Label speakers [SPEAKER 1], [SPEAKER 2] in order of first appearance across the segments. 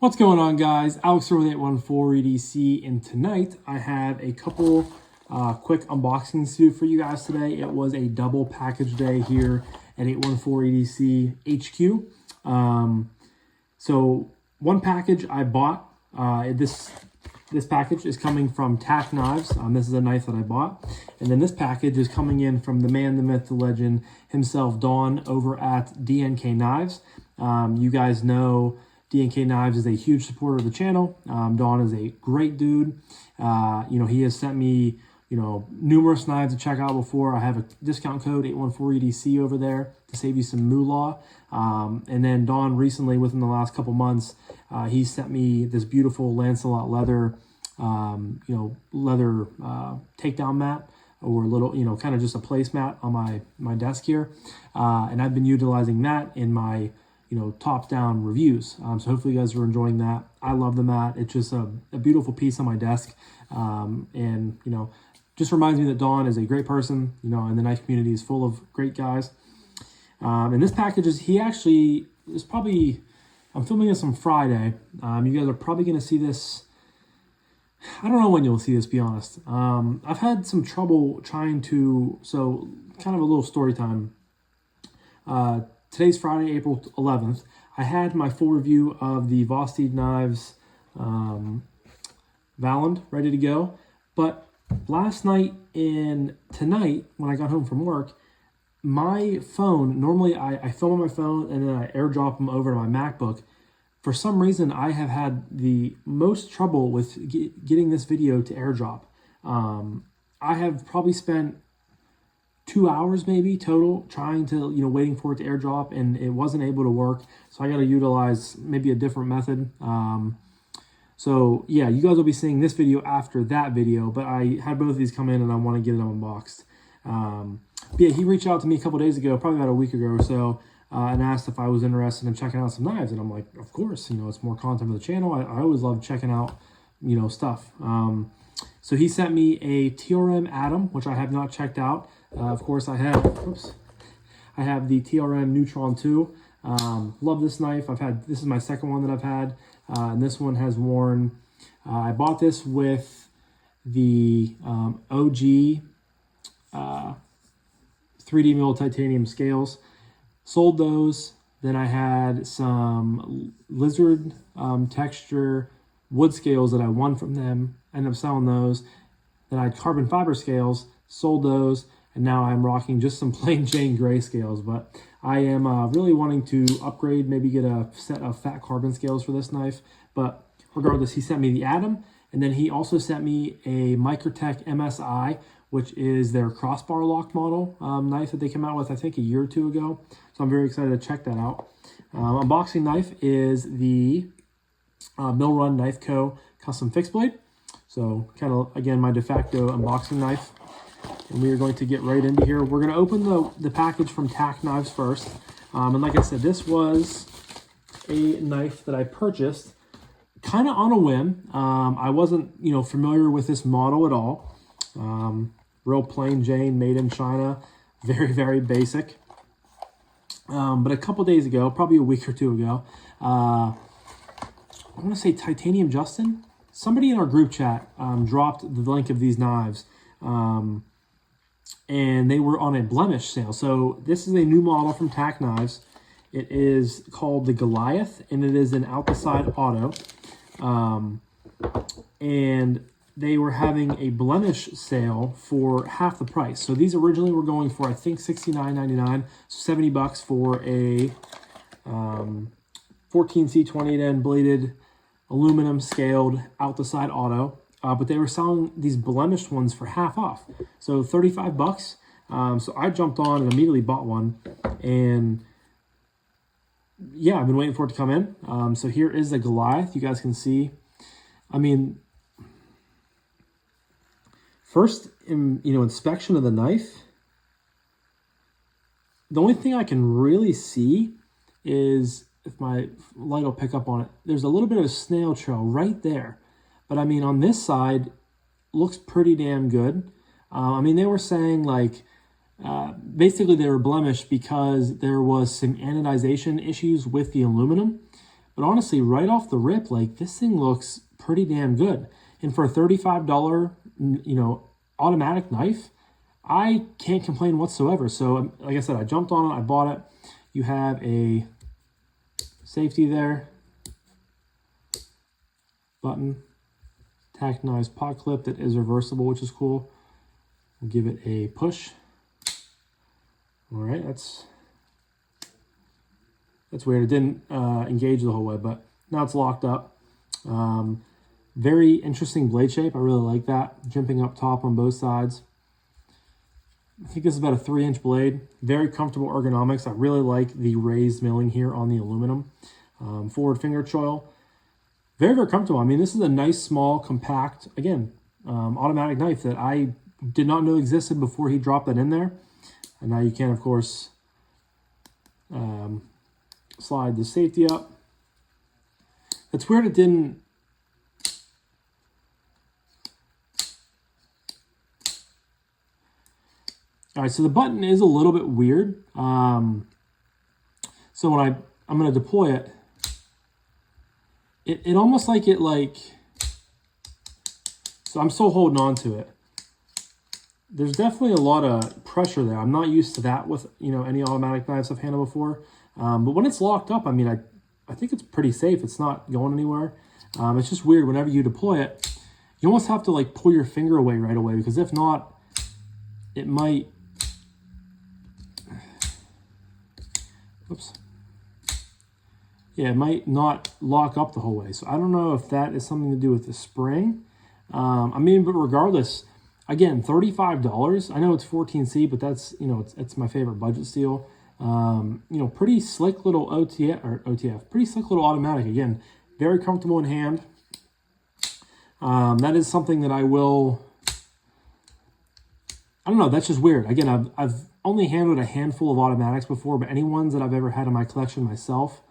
[SPEAKER 1] What's going on, guys? Alex here with 814 EDC, and tonight I have a couple quick unboxings to do for you guys today. It was a double package day here at 814 EDC HQ. So one package I bought, this package is coming from TacKnives. This is a knife that I bought. And then this package is coming in from the man, the myth, the legend himself, Don, over at DNK Knives. You guys know DNK Knives is a huge supporter of the channel. Don is a great dude. He has sent me, numerous knives to check out before. I have a discount code 814EDC over there to save you some moolah. And then Don recently, within the last couple months, he sent me this beautiful Lancelot leather, leather takedown mat, or a little, kind of just a placemat on my desk here. And I've been utilizing that in my top-down reviews. So hopefully you guys are enjoying that. I love the mat. It's just a beautiful piece on my desk. And just reminds me that Don is a great person, and the knife community is full of great guys. And this package is probably, I'm filming this on Friday. You guys are probably going to see this. I don't know when you'll see this, to be honest. I've had some trouble trying to, so kind of a little story time. Today's Friday, April 11th. I had my full review of the TacKnives Valand ready to go. But last night and tonight, when I got home from work, my phone, normally I film on my phone and then I airdrop them over to my MacBook. For some reason, I have had the most trouble with getting this video to airdrop. I have probably spent 2 hours maybe total trying to, waiting for it to airdrop, and it wasn't able to work. So I got to utilize maybe a different method. So yeah, you guys will be seeing this video after that video, but I had both of these come in and I want to get it unboxed. But yeah, he reached out to me a couple days ago, probably about a week ago or so, and asked if I was interested in checking out some knives. And I'm like, of course, it's more content for the channel. I always love checking out, stuff. So he sent me a TRM Atom, which I have not checked out. Of course, I have the TRM Neutron 2. Love this knife. This is my second one that I've had, and this one has worn. I bought this with the OG 3D mill titanium scales. Sold those. Then I had some lizard texture wood scales that I won from them. Ended up selling those. Then I had carbon fiber scales. Sold those. And now I'm rocking just some plain Jane gray scales, but I am really wanting to upgrade, maybe get a set of fat carbon scales for this knife. But regardless, he sent me the Atom, and then he also sent me a Microtech MSI, which is their crossbar lock model knife that they came out with, I think, a year or two ago. So I'm very excited to check that out. Unboxing knife is the Mill Run Knife Co. Custom Fixed Blade. So kind of, again, my de facto unboxing knife. And we are going to get right into here. We're going to open the package from TacKnives first. And like I said, this was a knife that I purchased kind of on a whim. I wasn't, familiar with this model at all. Real plain Jane, made in China. Very, very basic. But a couple days ago, probably a week or two ago, I want to say Titanium Justin. Somebody in our group chat dropped the link of these knives. And they were on a blemish sale. So this is a new model from TacKnives. It is called the Goliath, and it is an out the side auto. And they were having a blemish sale for half the price. So these originally were going for, I think, $69.99, so $70 for a 14C28N bladed aluminum scaled out the side auto. But they were selling these blemished ones for half off, so $35. So I jumped on and immediately bought one, and yeah, I've been waiting for it to come in. So here is the Goliath. You guys can see. I mean, first, inspection of the knife. The only thing I can really see is, if my light will pick up on it, there's a little bit of a snail trail right there. But I mean, on this side, looks pretty damn good. They were saying basically they were blemished because there was some anodization issues with the aluminum. But honestly, right off the rip, like this thing looks pretty damn good. And for a $35, automatic knife, I can't complain whatsoever. So like I said, I jumped on it, I bought it. You have a safety there, button, TacKnives pot clip that is reversible, which is cool. We'll give it a push. All right, that's weird. It didn't engage the whole way, but now it's locked up. Very interesting blade shape. I really like that. Jimping up top on both sides. I think this is about a 3-inch blade. Very comfortable ergonomics. I really like the raised milling here on the aluminum. Forward finger choil. Very, very comfortable. I mean, this is a nice, small, compact, again, automatic knife that I did not know existed before he dropped that in there. And now you can, of course, slide the safety up. It's weird it didn't... All right, so the button is a little bit weird. So when I'm going to deploy it, it almost like it so I'm still holding on to it. There's definitely a lot of pressure there. I'm not used to that with, any automatic knives I've handled before. But when it's locked up, I mean, I think it's pretty safe. It's not going anywhere. It's just weird whenever you deploy it. You almost have to pull your finger away right away, because if not, it might... Oops. Yeah, it might not lock up the whole way. So I don't know if that is something to do with the spring. But regardless, again, $35. I know it's 14C, but that's, it's my favorite budget steel. Pretty slick little OTF, pretty slick little automatic. Again, very comfortable in hand. That is something that I don't know, that's just weird. Again, I've only handled a handful of automatics before, but any ones that I've ever had in my collection myself,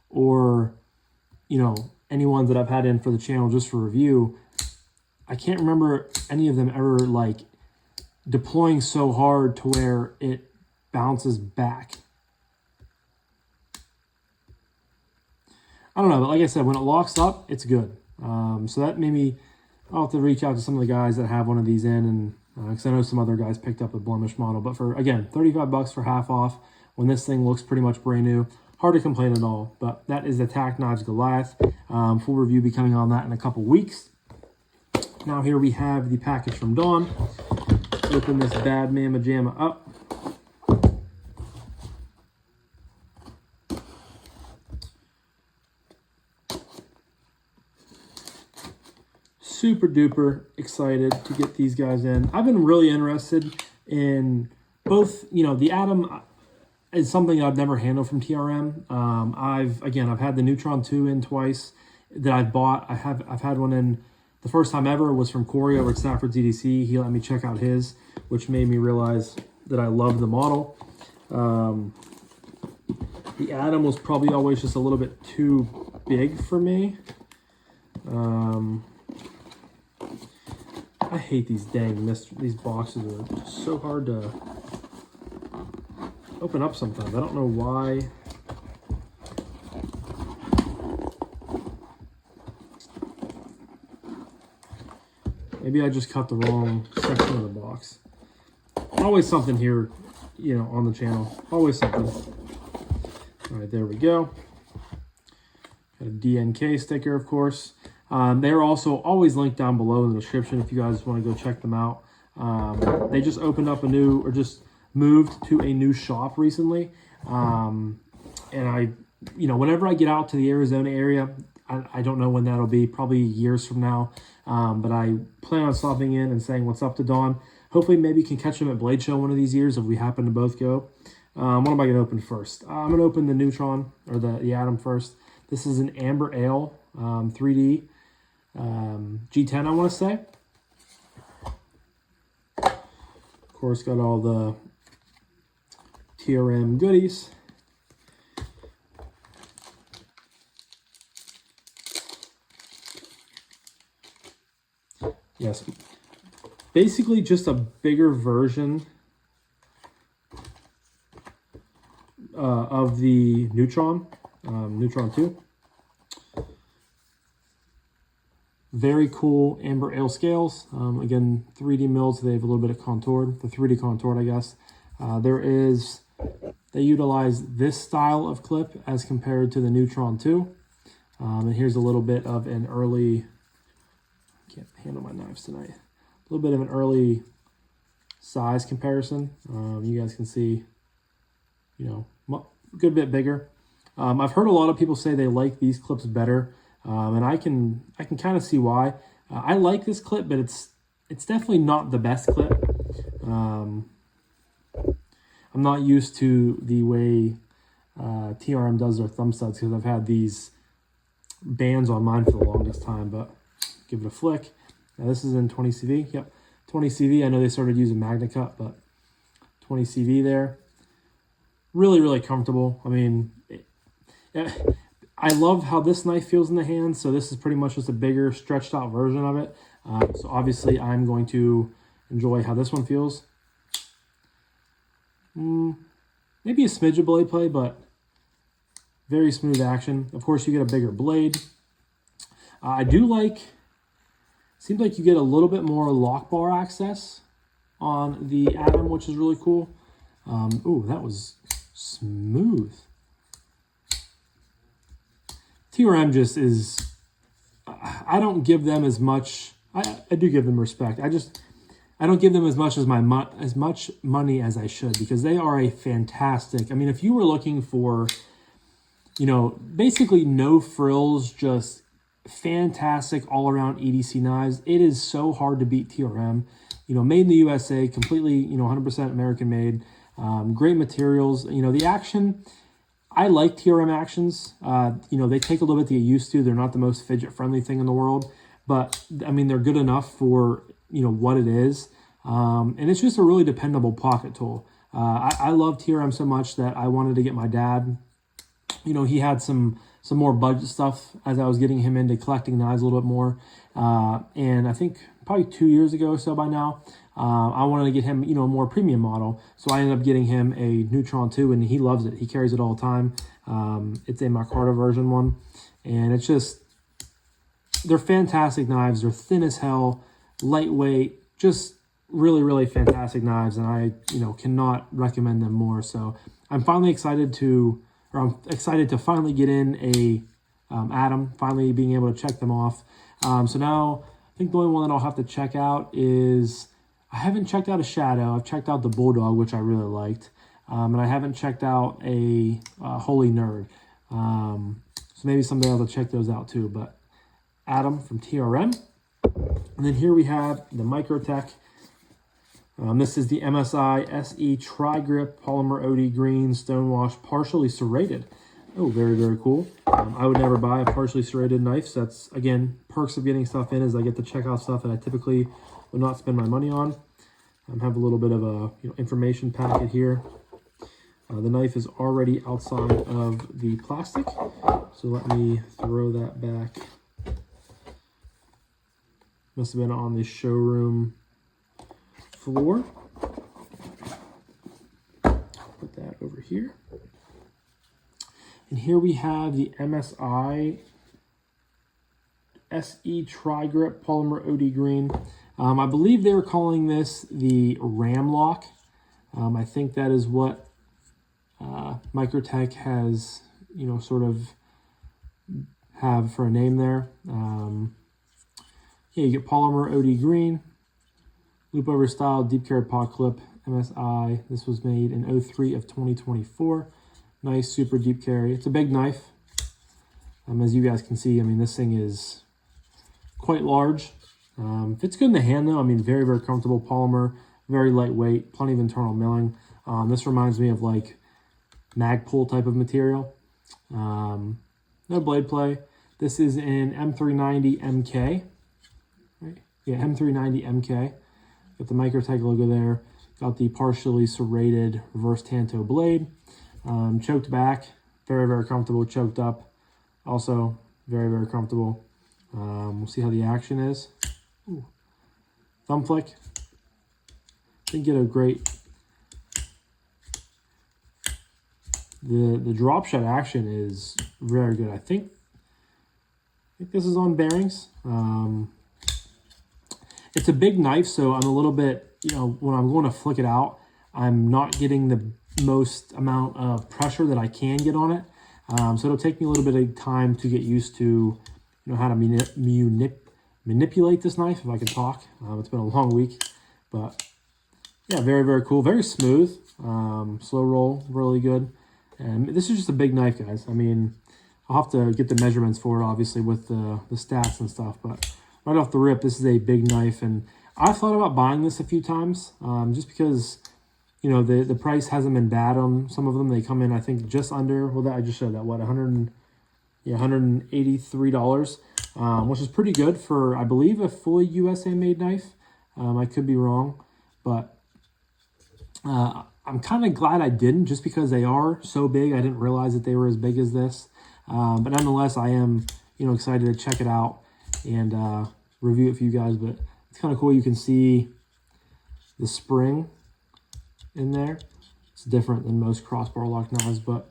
[SPEAKER 1] or, any ones that I've had in for the channel just for review, I can't remember any of them ever, deploying so hard to where it bounces back. I don't know, but like I said, when it locks up, it's good. So that made me... I'll have to reach out to some of the guys that have one of these in, and because I know some other guys picked up a blemish model. But for, again, $35 for half off, when this thing looks pretty much brand new, hard to complain at all. But that is the TacKnives Goliath. Full review be coming on that in a couple weeks. Now here we have the package from Dawn. Open this bad mamma jamma up. Super duper excited to get these guys in. I've been really interested in both, the Atom is something I've never handled from TRM. I've had the Neutron 2 in twice that I've bought. I've had one in, the first time ever was from Corey over at Stafford EDC. He let me check out his, which made me realize that I love the model. The Atom was probably always just a little bit too big for me. I hate these dang these boxes are so hard to open up sometimes. I don't know why. Maybe I just cut the wrong section of the box. Always something here, on the channel. Always something. All right, there we go. Got a DNK sticker, of course. They're also always linked down below in the description if you guys want to go check them out. They just opened up just moved to a new shop recently. And whenever I get out to the Arizona area, I don't know when that'll be, probably years from now. But I plan on stopping in and saying what's up to Dawn. Hopefully maybe can catch them at Blade Show one of these years if we happen to both go. What am I going to open first? I'm going to open the Neutron, or the Atom first. This is an Amber Ale 3D. G10, I want to say. Of course, got all the TRM goodies. Yes, basically just a bigger version of the Neutron, Neutron 2. Very cool amber ale scales. Again, 3D milled, so they have a little bit of contoured, the 3D contoured, I guess. They utilize this style of clip as compared to the Neutron 2. And here's a little bit of an early, can't handle my knives tonight, a little bit of an early size comparison. You guys can see, you know, a good bit bigger. I've heard a lot of people say they like these clips better, and I can kind of see why. I like this clip, but it's definitely not the best clip. I'm not used to the way TRM does their thumb studs because I've had these bands on mine for the longest time, but give it a flick. Now this is in 20 CV. Yep, 20 CV. I know they started using Magna Cut, but 20 CV there. Really, really comfortable. I mean, I love how this knife feels in the hand. So this is pretty much just a bigger, stretched out version of it. So obviously I'm going to enjoy how this one feels. Maybe a smidge of blade play, but very smooth action. Of course, you get a bigger blade. I do like, seems like you get a little bit more lock bar access on the Atom, which is really cool. Ooh, that was smooth. TRM just is, I don't give them as much, I do give them respect. I don't give them as much money as I should, because they are a fantastic, I mean, if you were looking for, you know, basically no frills, just fantastic all-around EDC knives, it is so hard to beat TRM. You know, made in the USA, completely, you know, 100% American made, great materials. You know, the action, I like TRM actions. You know, they take a little bit to get used to. They're not the most fidget-friendly thing in the world, but, I mean, they're good enough for, you know, what it is. And it's just a really dependable pocket tool. I love TRM so much that I wanted to get my dad, you know, he had some more budget stuff as I was getting him into collecting knives a little bit more. And I think probably 2 years ago or so by now, I wanted to get him, you know, a more premium model. So I ended up getting him a Neutron 2, and he loves it. He carries it all the time. It's a Micarta version one. And it's just, they're fantastic knives. They're thin as hell, lightweight, just really, really fantastic knives. And I, you know, cannot recommend them more. So I'm finally excited to finally get in a Atom, finally being able to check them off. So now I think the only one that I'll have to check out is, I haven't checked out a Shadow. I've checked out the Bulldog, which I really liked. And I haven't checked out a Holy Nerd. So maybe someday I'll check those out too. But Atom from TRM. And then here we have the Microtech. This is the MSI SE Tri-Grip Polymer OD Green Stonewash Partially Serrated. Oh, very, very cool. I would never buy a partially serrated knife. So that's, again, perks of getting stuff in is I get to check out stuff that I typically would not spend my money on. I have a little bit of a information packet here. The knife is already outside of the plastic. So let me throw that back. Must have been on the showroom floor. Put that over here. And here we have the MSI SE Tri-Grip Polymer OD Green. I believe they were calling this the Ram Lock. I think that is what Microtech has, you know, sort of have for a name there. Yeah, you get polymer OD green, loop over style, deep carried pod clip, MSI. This was made in 03 of 2024. Nice, super deep carry. It's a big knife. As you guys can see, I mean, this thing is quite large. Fits good in the hand though. I mean, very, very comfortable polymer, very lightweight, plenty of internal milling. This reminds me of like Magpul type of material. No blade play. This is in M390 MK. Right? Yeah, M390 MK. Got the Microtech logo there. Got the partially serrated reverse Tanto blade. Choked back, very, very comfortable. Choked up, also very, very comfortable. We'll see how the action is. Ooh. Thumb flick. Didn't get a great. The drop shot action is very good. I think think this is on bearings. It's a big knife, so I'm a little bit, when I'm going to flick it out, I'm not getting the most amount of pressure that I can get on it. So it'll take me a little bit of time to get used to, how to manipulate this knife, if I can talk. It's been a long week, but yeah, very, very cool. Very smooth, slow roll, really good. And this is just a big knife, guys. I mean, I'll have to get the measurements for it, obviously, with the stats and stuff, but right off the rip, this is a big knife, and I've thought about buying this a few times, just because, the price hasn't been bad on some of them. They come in, I think, just under, well, I just showed that, what, $183, which is pretty good for, I believe, a fully USA-made knife. I could be wrong, but I'm kind of glad I didn't, just because they are so big. I didn't realize that they were as big as this, but nonetheless, I am, excited to check it out and review it for you guys. But it's kind of cool. You can see the spring in there. It's different than most crossbar lock knives, but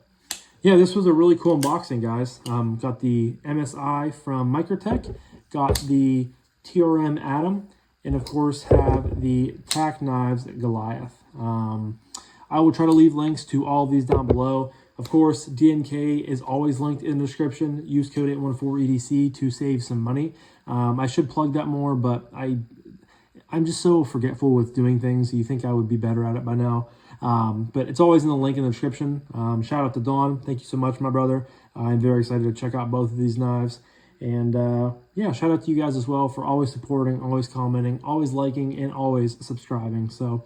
[SPEAKER 1] yeah, this was a really cool unboxing, guys. Got the MSI from Microtech, got the TRM Atom, and of course have the TacKnives Goliath. I will try to leave links to all of these down below. Of course, DNK is always linked in the description. Use code 814EDC to save some money. I should plug that more, but I'm just so forgetful with doing things. You think I would be better at it by now. But it's always in the link in the description. Shout out to Dawn. Thank you so much, my brother. I'm very excited to check out both of these knives. And yeah, shout out to you guys as well for always supporting, always commenting, always liking, and always subscribing. So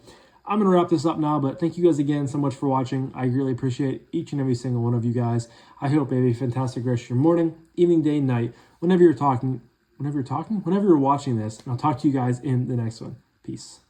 [SPEAKER 1] I'm going to wrap this up now, but thank you guys again so much for watching. I really appreciate each and every single one of you guys. I hope you have a fantastic rest of your morning, evening, day, night, whenever you're watching this. And I'll talk to you guys in the next one. Peace.